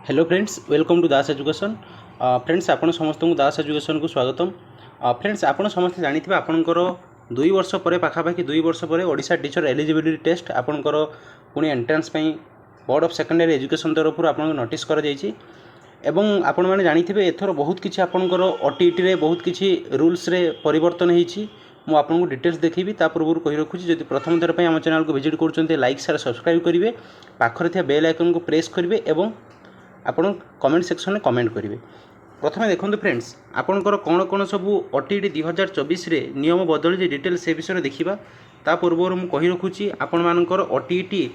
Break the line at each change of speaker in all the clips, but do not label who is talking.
Hello friends, welcome to Das education. Friends, आपण समस्त को दास एजुकेशन को स्वागतम। फ्रेंड्स, आपण समस्त जानिथिबे आपणकर 2 वर्ष पर पाखापाखि 2 वर्ष पर ओडिशा टीचर एलिजिबिलिटी टेस्ट आपणकर पुणी एंट्रेंस पई बोर्ड ऑफ सेकेंडरी एजुकेशन तरफ आपन नोटिस कर जाइछि एवं आपण माने जानिथिबे एथर बहुत किछि आपणकर ओटीटी रे बहुत किछि रूल्स रे परिवर्तन हेछि। मु आपनको डिटेल्स देखिबी ता पूर्व कहि रखुछि जदि प्रथम थर पई हम चैनल को विजिट करछन्ते लाइक शेयर सब्सक्राइब करिवे, पाखरे थिया बेल आइकन को प्रेस करिवे एवं आपण कमेंट सेक्शन में कमेंट करेंगे। प्रथम देखो फ्रेंड्स, आपणकर कौन कौन सब ओटीटी 2024 रे नियम बदल डिटेल से विषय देखा। ता पूर्व मुझे कही रखुची आपण मानकर ओटीटी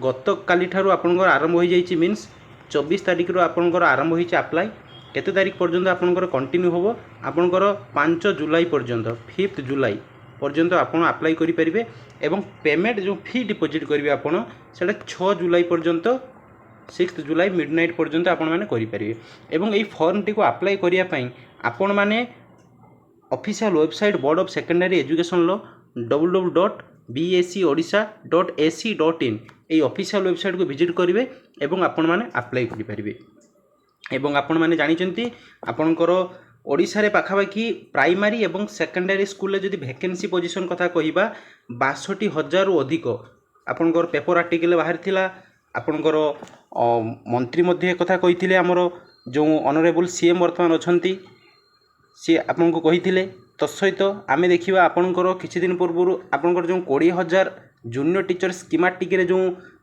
गत काली ठारू आपणकर आरंभ हो जाइए, मीन्स 24 तारिख रो आपणकर आरंभ होइछि अप्लाई। केते तारिख पर्यंत आपणकर कंटिन्यू होबो? आपणकर 5 जुलाई पर्यंत, 5 जुलाई पर्यंत आपण अप्लाई करि परिबे एवं पेमेंट जो फी डिपॉजिट करिवे आपण सेटा 6 जुलाई पर्यंत 6 जुलाई मिडनाइट पर्यंत आपण माने करि परिबे। एवं एई फॉर्म टी को अप्लाई करिया पई आपण माने official website board of secondary education low www.bscodisha.ac.in AE official website को विजिट करिवे एवं आपण माने अप्लाई करि परिबे। एवं आपण माने जानि चंती आपणकर ओडिशा रे पाखापाखि प्राइमरी एवं सेकेंडरी स्कूल जदि वैकेंसी पोजीशन कथा कहिबा 62,000 रु अधिक आपणकर पेपर आर्टिकल बाहर थिला। आपणकर मंत्री मध्य कथा कही आमर जो ऑनरेबल सीएम वर्तमान अच्छा सी आपन को कही तत्सहित आम देखा आपणकर किछि दिन पूर्व आपणकर जो 20,000 जूनियर टीचर स्कीमेटिक जो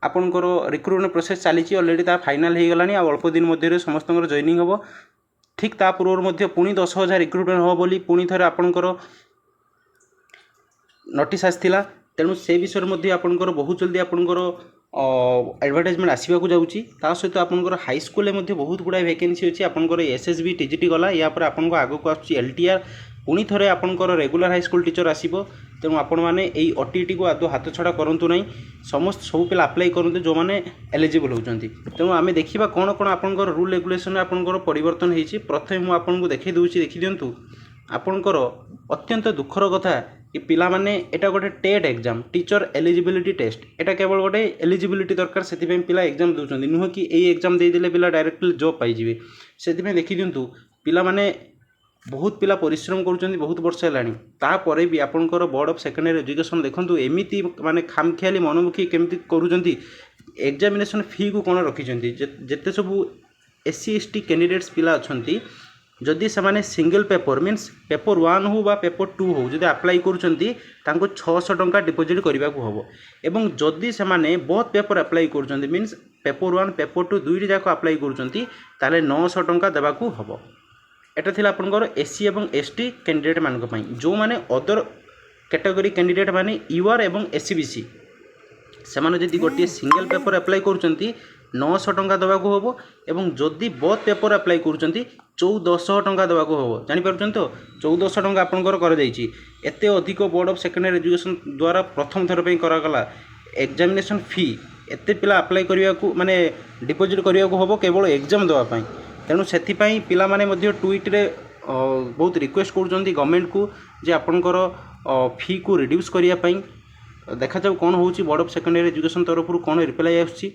आपणकर रिक्रुटमेंट प्रोसेस चली ऑलरेडी ता फाइनल हो गलानी। अल्प दिन मध्य समस्त जॉइनिंग हम ठीक ता पूर्व मध्य पुणी 10,000 रिक्रुटमेंट हम बोली पुणी थे आपणकर नोटिस आसाला। तेणु से विषय में आपणकर बहुत जल्दी आपणकर एडवर्टाइजमेंट आसवाक जाऊँगी। ता सहित आपंकर हाई स्कूल में बहुत गुड़ा वैकेंसी अच्छी। आपंकर एसएसबी टीजीटी गला या पर आपको आगक आसूँ एलटीआर पुणी थे आपंकर रेगुलर हाई स्कूल टीचर आसो। तेणु आपण मैंने यही ओटीटी को आदौ हाथ छड़ा करूँ ना, समस्त सब पिला अप्लाई करते जो मैंने एलिजिबल होती। तेणु आम देखा कौन कौन आपंकर रूल रेगुलेशन आपंकर परिवर्तन होती। प्रथम मुझे आपको देखी दूसरी देखी दिंतु आपंकर अत्यंत दुखर कथा कि पिला माने एटा गोटे TET exam teacher eligibility test एटा केवल गोटे एलिजिबिलिटी दरकार से पिला एग्जाम दूसरी नुह कि यही एग्जाम देदेले पिला डायरेक्टली जॉब पाइबे। से देखी दिंतु पिला माने बहुत पिला परिश्रम करुँच बहुत वर्ष है तापर भी आपंकर बोर्ड ऑफ सेकेंडरी एजुकेशन देखूँ एमती माने खामखियाली मनमुखी केमती करुँच एग्जामिनेशन फी को कौन रखिंट जिते सब एससी एसटी कैंडिडेट्स पिला अच्छा जदि से सिंगल पेपर मीन्स पेपर 1 हो बा पेपर 2 हो जदि अप्लाई करुँच 600 टंका डिपोजिट करने को हम। एवं जदि से बहुत पेपर अप्लाई करुँच मीन्स पेपर 1 पेपर 2 दुईटी जाक अप्लाई करुँच 900 टंका देवाक हम। एटा थिला आपनकर एससी एवं एसटी कैंडिडेट मानक पई। जो माने अदर कैटेगरी कैंडिडेट माने यूआर एवं एससीबीसी से माने जदि गोटे सिंगल पेपर अप्लाई करुँच 900 टंका देवाक हम। एवं जदि बहुत पेपर अप्लाई करुँच 1400 टंका देवाक हम। जानीपार तो 1400 टंका आपंकर कर एते अधिक बोर्ड ऑफ सेकेंडरी एजुकेशन द्वारा प्रथम थर पर करागला एग्जामिनेशन फी एते पिला अप्लाई करने को माने डिपोजिट करने को हम केवल एग्जाम देवाई। तेणु से पिला माने मध्य ट्वीट रे बहुत रिक्वेस्ट कर गवर्नमेंट को जे आपंकर फी को रिड्यूस करने देखा जाऊ कौन हो बोर्ड ऑफ सेकेंडरी एजुकेशन तरफ कौन रिप्लाई आसूँ।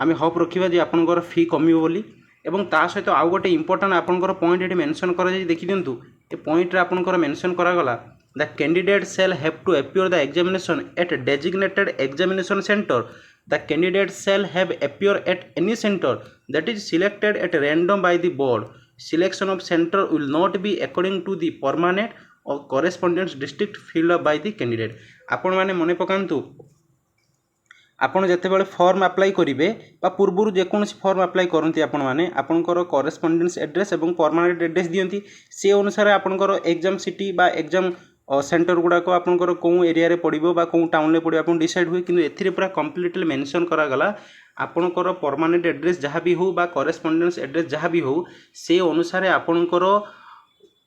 आम होप रखा जे आपंकर फी कमियो बोली। एवं ता सहित आउ गोटे इंपोर्टेंट आपंकर पॉइंट ये मेंशन कर देखी दिंतु ए पॉइंट रे आपंकर मेंशन करागला the candidate shall have to appear the examination at designated examination center. The candidate shall have appear at any center that is selected at random by the board. Selection of center will not be according to the permanent or correspondence district filled up by the candidate. आपण माने मने पकांतु आपड़ जिते form apply करेंगे पूर्व जेकोसी form apply करती आपण मैंने आपंकर करेस्पोंडेंस एड्रेस और परमानेंट एड्रेस दियंती से अनुसार आपंकर एग्जाम सिटी बा एग्जाम सेंटर गुड़ाक आपंकर कौ एरिया पड़ो बा कौ टाउन में पड़ो आप डिसाइड हुए। किंतु एथिरे पूरा कंप्लीटली मेंशन करागला आपंकर परमानेंट एड्रेस जहाँ भी हो बा करेस्पोंडेंस एड्रेस जहाँ भी हो से अनुसार आपंकर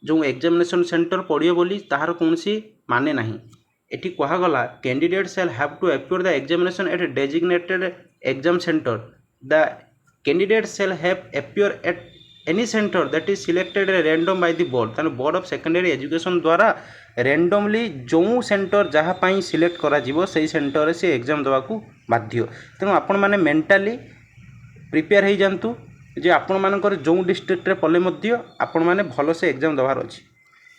जो एग्जामिनेशन सेंटर पड़ो बोली ताहार कौनसी माने नहीं। एटी कहगला candidate shall have to appear the examination at designated exam center. The candidate shall have appear at any center that is selected random by the board. तेणु बोर्ड ऑफ सेकेंडरी एजुकेशन द्वारा रैंडमली जो center जहाँ select करा से centre से exam देवाक बाध्य। तेणु आपण मैंने मेंटाली प्रिपेयर हो जातु जे आपणमानकर जो डिस्ट्रिक्ट पले आपण मैंने भलसे एग्जाम देवार अच्छी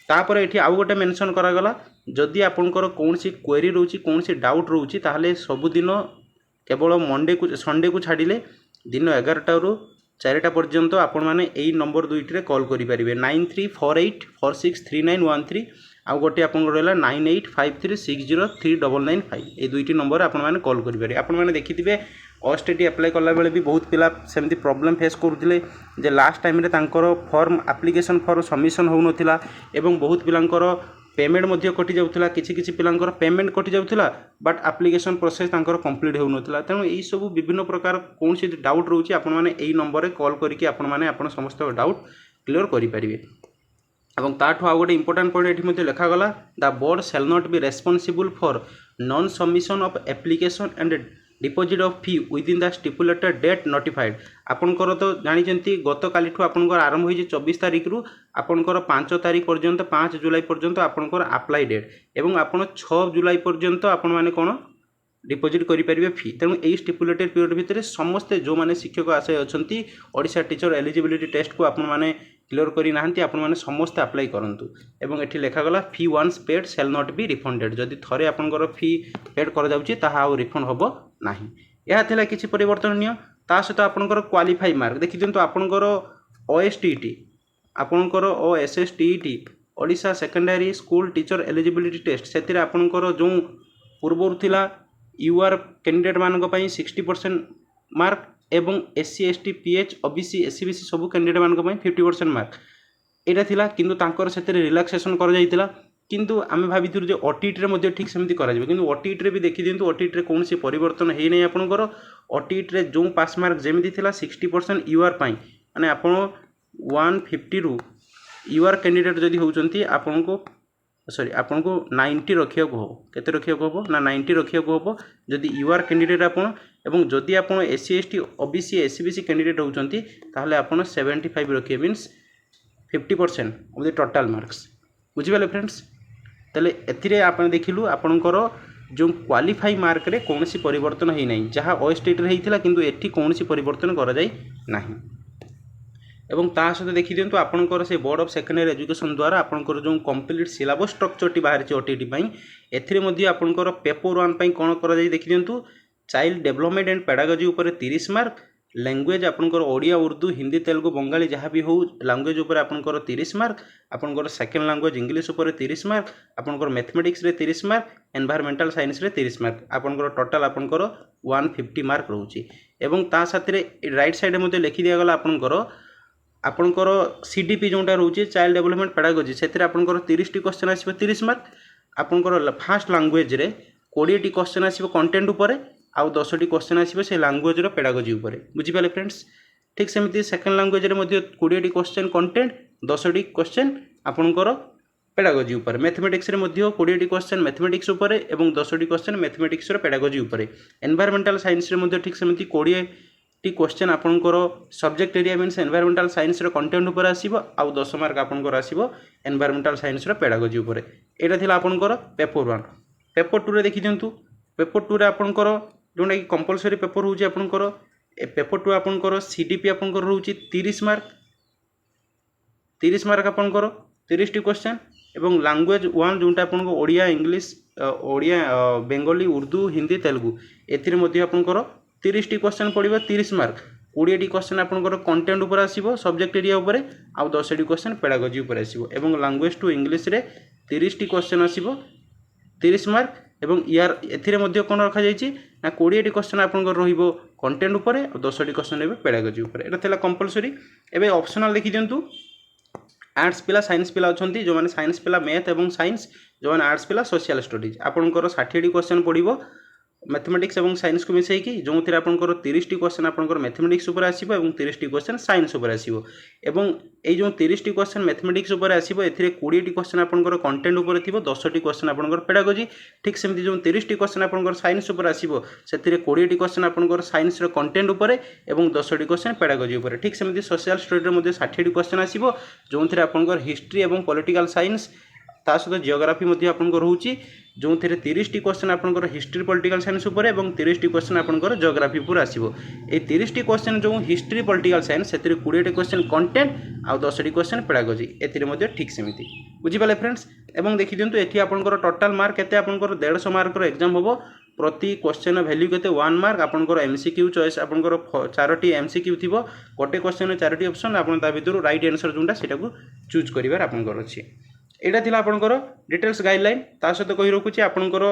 तापर ये आउ गोटे मेंशन करागला जदि आपंकर कौन क्वेरी रोचे कौन डाउट रोचे ताहले सबुदिन केवल मंडे को संडे को छाड़िले दिन 11टा ରୁ 4टा पर्यंत आपण मैंने यही नंबर दुईटे कॉल करेंगे 9348463913 आउ गोटे आपंकर रहा 9853603995 ये दुईटी नंबर आपण मैंने कॉल करेंगे। आपण मैंने देखिथे OSTET अप्लाई कला बेले भी बहुत पिला सेमती प्रॉब्लम फेस करुले जे लास्ट टाइम रे तांकर फॉर्म एप्लिकेशन फॉर्म सबमिशन हो नथिला एवं बहुत पिलांकर पेमेंट मध्य कटि जाउथला किछि पिलांकर पेमेंट कटि जाउथला बट एप्लिकेशन प्रोसेस तांकर कंप्लीट हो नथिला तेणु एई सब विभिन्न प्रकार कौन सी डाउट रोचे आपण माने एई नंबर रे कॉल करके आपण माने आपण समस्त डाउट क्लियर करि परिबे। एवं ताठो आ गोटे इंपोर्टेंट पॉइंट एठी मध्ये लिखा गला the board shall not be responsible for non submission of application and deposit of fee within the stipulated date notified आपनकर तो जानी गत काली आपनकर आरंभ होई 24 तारिख रु आपनकर 5 तारिख पर्यंत 5 जुलाई पर्यंत आपनकर अप्लाई डेट एवं आपन 6 जुलाई पर्यंत आपण माने कोन डिपोजिट करि परिबे फी तेणु एई स्टिपुलेटेड पीरियड भितर समस्त जो माने शिक्षक आशय अछंती ओडिशा टीचर एलिजिबिलिटी टेस्ट को आपण माने क्लियर करी नाहंती आपण माने समस्त अप्लाई करंतु एवं एठी लेखा गला fee once paid shall not be refunded जदि थरे आपनकर फी पेड कर जाउची ताहा आ रिफंड होबो नाही। यह थिला किछि परिवर्तनीय ता सहित आपनकर क्वालिफाई मार्क देखि दियंतु आपनकर OSTET आपनकर OSSTET Odisha secondary school teacher eligibility test सेतिरे आपनकर जो पूर्व थिला यूआर कैंडिडेट मानक पई 60% मार्क एवं SC ST PH OBC SC BC सब कैंडिडेट मानक पई 50% मार्क एटा थिला किंतु तांकर सेतिरे रिलैक्सेशन कर जाइतिला किंतु आमे भाबिथुर जे OTET रे मध्ये ठीक सेमती करा जिवो किंतु OTET रे भी देखि दियंतु OTET रे कोनसी परिवर्तन हेइ नै आपनकर OTET रे जो पास मार्क जेमिति थिला 60% यूआर पई माने आपण 150 रु यूआर कैंडिडेट जदि होउचंती आपनको सॉरी आपको 90 रखिया को हो केते रखिया को हो ना 90 रखिया को हो जदि यूआर कैंडिडेट आपण एवं जदि आपण SC ST OBC SC BC candidate होउचंती ताहले आपण 75 रखिए means 50% of the total marks बुझिबाले फ्रेंड्स ताले एथिरे आपण देखिलु आपनकर जो क्वालिफाई मार्क रे कोनसी परिवर्तन हेइ नै जहा OSTET रे हेइथिला किंतु एठी कोनसी परिवर्तन करा जाय नाही एवं ता सहित देखि दियंतु आपनकर से बोर्ड ऑफ सेकेंडरी एजुकेशन द्वारा आपनकर जो कंप्लीट सिलेबस स्ट्रक्चर टी बाहर छि OTET पई एथिरे मध्ये आपनकर पेपर 1 पई कोन करा जाय देखि दियंतु चाइल्ड डेवलपमेंट एंड पेडागोजी ऊपर 30 मार्क लैंग्वेज आपनकर ओडिया उर्दू हिंदी तेलुगु बंगाली जहाँ भी हो लैंग्वेज ऊपर आपनकर 30 मार्क आपनकर सेकेंड लैंग्वेज इंग्लिश ऊपर 30 मार्क आपनकर मैथमेटिक्स रे 30 मार्क एनवायरमेंटल साइंस रे 30 मार्क आपनकर टोटल आपनकर 150 मार्क रहउची एवं ता साथरे राइट साइड मध्ये लिखि दिया गला आपनकर CDP जोटा रोचे चाइल्ड डेवलपमेंट पेडागोजी सेतिर आपनकर 30 टी क्वेश्चन आसीबो 30 मार्क आपनकर फर्स्ट लैंग्वेज रे 20 टी क्वेश्चन आसीबो कंटेंट ऊपर आउ 10 टी क्वेश्चन आसीबो से लैंग्वेज रो पेडागोजी ऊपर बुझि पाले फ्रेंड्स ठीक सेमती सेकंड लैंग्वेज रे मध्ये 20 टी क्वेश्चन कंटेंट 10 टी क्वेश्चन आपनकर पेडागोजी ऊपर मैथमेटिक्स रे मध्ये 20 टी क्वेश्चन मैथमेटिक्स ऊपर एवं 10 टी क्वेश्चन मैथमेटिक्स रो पेडागोजी ऊपर एनवायरमेंटल साइंस रे मध्ये ठीक सेमती 20 टी क्वेश्चन आपनकर subject area means environmental science रो कंटेंट ऊपर आसीबो आउ 10 मार्क आपनकर आसीबो एनवायरमेंटल साइंस रो पेडागोजी ऊपर एटा थिला आपनकर पेपर 1 पेपर 2 रे देखि दियंतु पेपर 2 रे आपनकर जोटा कि कंपलसरी पेपर होउची आपनकर पेपर 2 आपनकर CDP आपनकर होउची 30 मार्क आपनकर 30 टी क्वेश्चन एवं लैंग्वेज 1 जोटा आपनकर ओडिया इंग्लिश ओडिया बेंगली उर्दू हिंदी तेलुगु एथिरे मध्ये आपनकर 30 टी क्वेश्चन पड़िबो 30 मार्क 20 टी क्वेश्चन आपनकर कंटेंट ऊपर आसीबो सब्जेक्ट एरिया ऊपर आउ 10 टी क्वेश्चन पेडागोजी ऊपर आसीबो एवं लैंग्वेज टू इंग्लिश रे 30 टी क्वेश्चन आसीबो 30 मार्क एवं यार एथिरे मध्ये कोन रखा जायछि ना 20 टी क्वेश्चन आपनकर रहिबो कंटेंट ऊपर आउ 10 टी क्वेश्चन रहबो पेडागोजी ऊपर एटा थिला कंपलसरी एबे ऑप्शनल लिखि दियंतु आर्ट्स पिला साइंस पिला अछंती जो माने साइंस पिला मैथ एवं साइंस जो माने आर्ट्स पिला सोशल स्टडीज आपनकर 60 टी क्वेश्चन पड़िबो मैथमेटिक्स एवं साइंस को मिसई कि जो थिरे आपनकर 30 टी क्वेश्चन आपनकर मैथमेटिक्स ऊपर आसीबो एवं 30 टी क्वेश्चन साइंस ऊपर आसीबो एवं ए जो 30 टी क्वेश्चन मैथमेटिक्स ऊपर आसीबो एथिरे 20 टी क्वेश्चन आपनकर कंटेंट ऊपर थिबो 10 टी क्वेश्चन आपनकर पेडागोजी ठीक सेमति जो 30 टी क्वेश्चन आपनकर साइंस ऊपर आसीबो सेथिरे 20 टी क्वेश्चन आपनकर साइंस रो कंटेंट ऊपर एवं 10 टी क्वेश्चन पेडागोजी ऊपर ठीक सेमति सोशल स्टडी रे मध्ये 60 टी क्वेश्चन आसीबो जो थिरे आपनकर हिस्ट्री एवं पॉलिटिकल साइंस ता सहित जियोग्राफी मध्य आपनकर रहउची जो थे 30 टी क्वेश्चन आपनकर हिस्ट्री पॉलिटिकल साइंस उपर एवं 30 टी क्वेश्चन आपनकर जियोग्राफी उपर आसीबो ए 30 टी क्वेश्चन जो हिस्ट्री पॉलिटिकल साइंस सेतिर 20 टी क्वेश्चन कंटेंट आ 10 टी क्वेश्चन पेडागोजी एतिर मध्य ठीक सेमिति बुझी पाले फ्रेंड्स एवं देखि दियंतु एठी आपनकर टोटल मार्क केते आपनकर 150 मार्क रो एग्जाम होबो प्रति क्वेश्चन वैल्यू केते 1 मार्क आपनकर एमसीक्यू चॉइस आपनकर 4टी एमसीक्यू थिबो गोटे क्वेश्चन 4टी ऑप्शन आपन ता भितरु राइट आंसर जोंटा सेटा को चूज करिवार आपनकर अछि एटा थिला आपनकर डिटेल्स गाइडलाइन ता सहित कहि रखुची आपनकर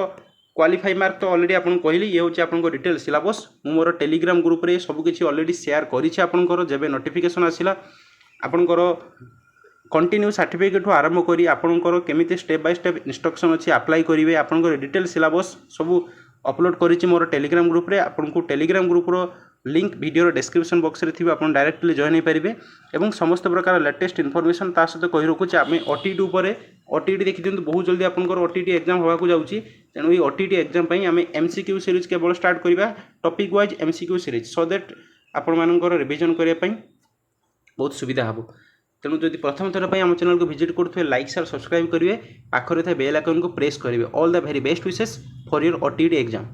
क्वालिफाई मार्क तो ऑलरेडी आपन कहली ये होची आपनकर डिटेल सिलेबस मु मोर टेलीग्राम ग्रुप रे सब किछि ऑलरेडी शेयर करिछि आपनकर जेबे नोटिफिकेशन आसिला आपनकर कंटिन्यू सर्टिफिकेट आरंभ करी आपनकर केमिति स्टेप बाय स्टेप इंस्ट्रक्शन अछि अप्लाई करिवे आपनकर डिटेल सिलेबस सब अपलोड करिछि मोर टेलीग्राम ग्रुप रे आपनको टेलीग्राम ग्रुप रो लिंक वीडियो डिस्क्रिप्शन बॉक्स रे थिबा आपन डायरेक्टली जॉइन हे परिबे एवं समस्त प्रकार लेटेस्ट इन्फॉर्मेशन ता सहित कहि रखुछि आमे ओटीटी ऊपर ओटीटी देखि दियंतु बहुत जल्दी आपनकर ओटीटी एग्जाम होबा को जाउछि तेनु ई ओटीटी एग्जाम पई आमे एमसीक्यू सीरीज केवल स्टार्ट करिबा topic wise MCQ series so that आपन मानकर रिवीजन करिया पई बहुत सुविधा हबो तेणु जदि प्रथम थर पर आम चैनल को विजिट करुवे लाइक शेयर सब्सक्राइब करेंगे पाखरे था बेल आइकन को प्रेस करेंगे all the very best wishes for your OTT exam.